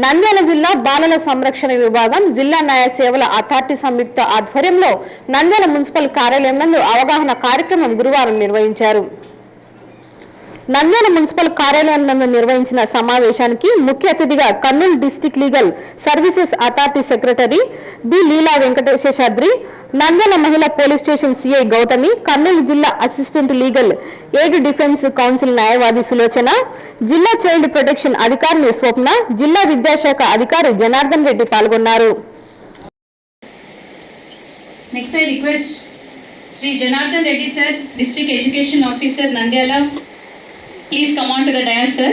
నంద్యాల జిల్లా బాలల సంరక్షణ విభాగం జిల్లా న్యాయ సేవల అథారిటీ సంయుక్త ఆధ్వర్యంలో నంద్యాల మున్సిపల్ కార్యాలయం నందు అవగాహన కార్యక్రమం గురువారం నిర్వహించారు. నంద్యాల మున్సిపల్ కార్యాలయం నందు నిర్వహించిన సమావేశానికి ముఖ్య అతిథిగా Kurnool district legal services authority secretary B Leela Venkateshadri, Nandyal మహిళా police station CI Gautami, Kurnool జిల్లా assistant legal aid defence counsel న్యాయవాది సులోచన, జిల్లా చైల్డ్ ప్రొటెక్షన్ అధికారిని స్వప్న, జిల్లా విద్యాశాఖ అధికారి జనార్దన్ రెడ్డి పాల్గొన్నారు. Next I request Sri Janardhan Reddy sir, District Education Officer Nandyala, please come on to the dais sir.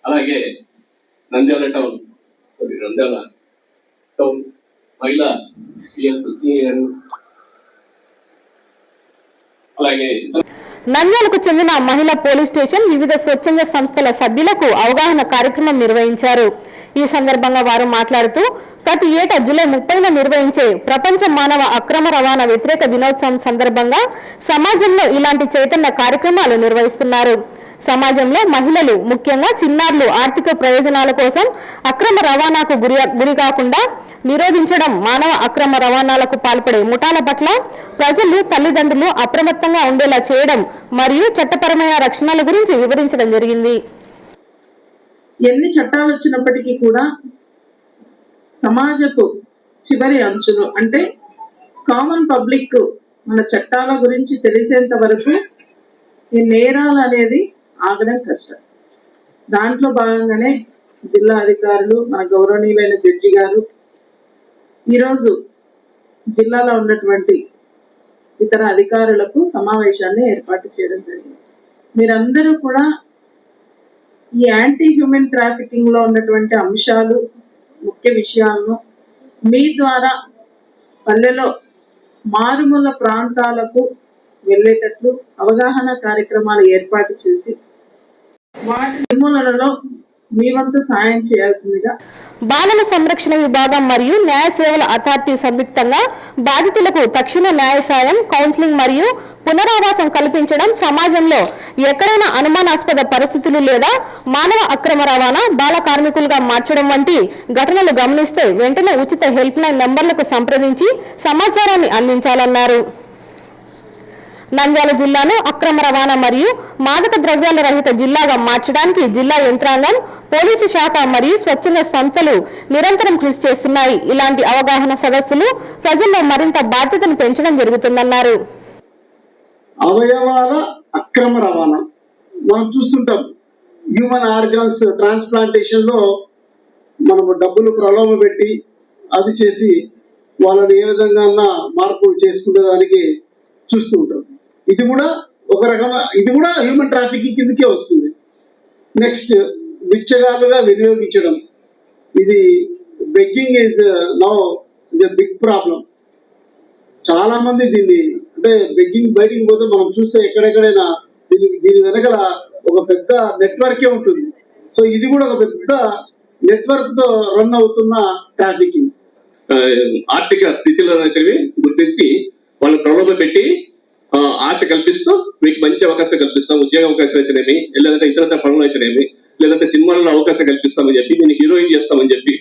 అలాగే నంద్యాల టౌన్ మహిళా పిఎస్సిఎన్ అలాగే నంద్యాలకు చెందిన మహిళా పోలీస్ స్టేషన్ వివిధ స్వచ్ఛంద సంస్థల సభ్యులకు అవగాహన కార్యక్రమం నిర్వహించారు. ఈ సందర్భంగా వారు మాట్లాడుతూ ప్రతి ఏటా జూలై 30న నిర్వహించే ప్రపంచ మానవ అక్రమ రవాణా వ్యతిరేక దినోత్సవం సందర్భంగా సమాజంలో ఇలాంటి చైతన్య కార్యక్రమాలు నిర్వహిస్తున్నారు. సమాజంలో మహిళలు ముఖ్యంగా చిన్నారులు ఆర్థిక ప్రయోజనాల కోసం అక్రమ రవాణాకు గురి కాకుండా నిరోధించడం, మానవ అక్రమ రవాణాలకు పాల్పడే ముఠాల పట్ల ప్రజలు తల్లిదండ్రులు అప్రమత్తంగా ఉండేలా చేయడం మరియు చట్టపరమైన రక్షణల గురించి వివరించడం జరిగింది. ఎన్ని చట్టాలు వచ్చినప్పటికీ కూడా సమాజపు చివరి అంచులు అంటే కామన్ పబ్లిక్ మన చట్టాల గురించి తెలిసేంత వరకు ఈ నేరాలు అనేది ఆగడం కష్టం. దాంట్లో భాగంగానే జిల్లా అధికారులు, మన గౌరవనీయులైన జడ్జి గారు ఈరోజు జిల్లాలో ఉన్నటువంటి ఇతర అధికారులకు సమావేశాన్ని ఏర్పాటు చేయడం జరిగింది. మీరందరూ కూడా ఈ యాంటీ హ్యూమన్ ట్రాఫికింగ్ లో ఉన్నటువంటి అంశాలు, ముఖ్య విషయాలను మీ ద్వారా పల్లెలో మారుమూల ప్రాంతాలకు వెళ్ళేటట్లు అవగాహన కార్యక్రమాలు ఏర్పాటు చేసి వాటి నిర్మూలనలో మీ వంతు సాయం చేయాల్సిందిగా బాలల సంరక్షణ విభాగం మరియు న్యాయ సేవల అథారిటీ సంయుక్తంగా బాధితులకు తక్షణ న్యాయ సాయం, కౌన్సిలింగ్ మరియు పునరావాసం కల్పించడం, సమాజంలో ఎక్కడైనా అనుమానాస్పద పరిస్థితులు లేదా మానవ అక్రమ రవాణా, బాల కార్మికులుగా మార్చడం వంటి ఘటనలు గమనిస్తే వెంటనే ఉచిత హెల్ప్ లైన్ నంబర్లకు సంప్రదించి సమాచారాన్ని అందించాలన్నారు. నంద్యాల జిల్లాను అక్రమ రవాణా మరియు మాదక ద్రవ్యాల రహిత జిల్లాగా మార్చడానికి జిల్లా యంత్రాంగం, పోలీసు శాఖ మరియు స్వచ్ఛంద సంస్థలు నిరంతరం కృషి చేస్తున్నాయి. ఇలాంటి అవగాహన సదస్సులు ప్రజల్లో మరింత బాధ్యతను పెంచడం జరుగుతుందన్నారు. అవయవాల అక్రమ రవాణా మనం చూస్తుంటాం. హ్యూమన్ ఆర్గాన్స్ ట్రాన్స్ప్లాంటేషన్ లో మనము డబ్బులు ప్రలోభ పెట్టి అది చేసి వాళ్ళని ఏ విధంగా మార్పు చేసుకునే దానికి చూస్తూ ఉంటాం. ఇది కూడా ఒక రకమైన, ఇది కూడా హ్యూమన్ ట్రాఫికింగ్ కిందకే వస్తుంది. నెక్స్ట్ బిచ్చగాలుగా వినియోగించడం, ఇది begging is now is a big problem. చాలా మంది దీన్ని అంటే బెగ్గింగ్ బయటికి పోతే మనం చూస్తే ఎక్కడెక్కడైనా దీని వెనకాల ఒక పెద్ద నెట్వర్కే ఉంటుంది. సో ఇది కూడా ఒక పెద్ద నెట్వర్క్ తో రన్ అవుతున్న ట్రాఫికింగ్. ఆర్థిక స్థితిలో గుర్తించి వాళ్ళు ప్రలోభ పెట్టి ఆశ కల్పిస్తూ మీకు మంచి అవకాశం కల్పిస్తాం, ఉద్యోగ అవకాశం అయితేనేమి, లేదంటే ఇతర పనులు అయితేనేమి, లేదంటే సినిమాలలో అవకాశం కల్పిస్తామని చెప్పి, నేను హీరోయిన్ చేస్తామని చెప్పి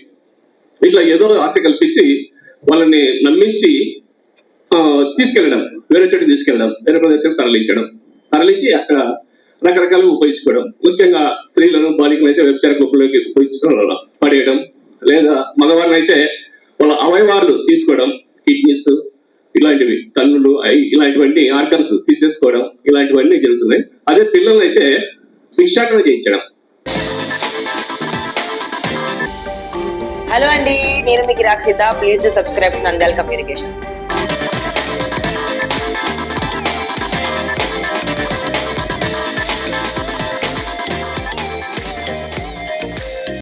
ఇట్లా ఏదో ఆశ కల్పించి వాళ్ళని నమ్మించి తీసుకెళ్ళడం, వేరే చోటు తీసుకెళ్ళడం, వేరే ప్రదేశం తరలించి అక్కడ రకరకాలుగా ఉపయోగించుకోవడం. ముఖ్యంగా స్త్రీలను, బాలికలు అయితే వ్యభిచార గ్రూపుల్లోకి ఉపయోగించుకోవడం, పడేయడం, లేదా మగవారిని అయితే వాళ్ళ అవయవాలు తీసుకోవడం, కిడ్నీస్ ఇలాంటివి, కన్నులు, ఇలాంటివన్నీ ఆర్గన్స్ తీసేసుకోవడం, ఇలాంటివన్నీ జరుగుతున్నాయి. అదే పిల్లలు అయితే భిక్షాటన చేయించడం. హలో అండి, నేను మీకు Rakshitha. Please do subscribe to Nandyal communications.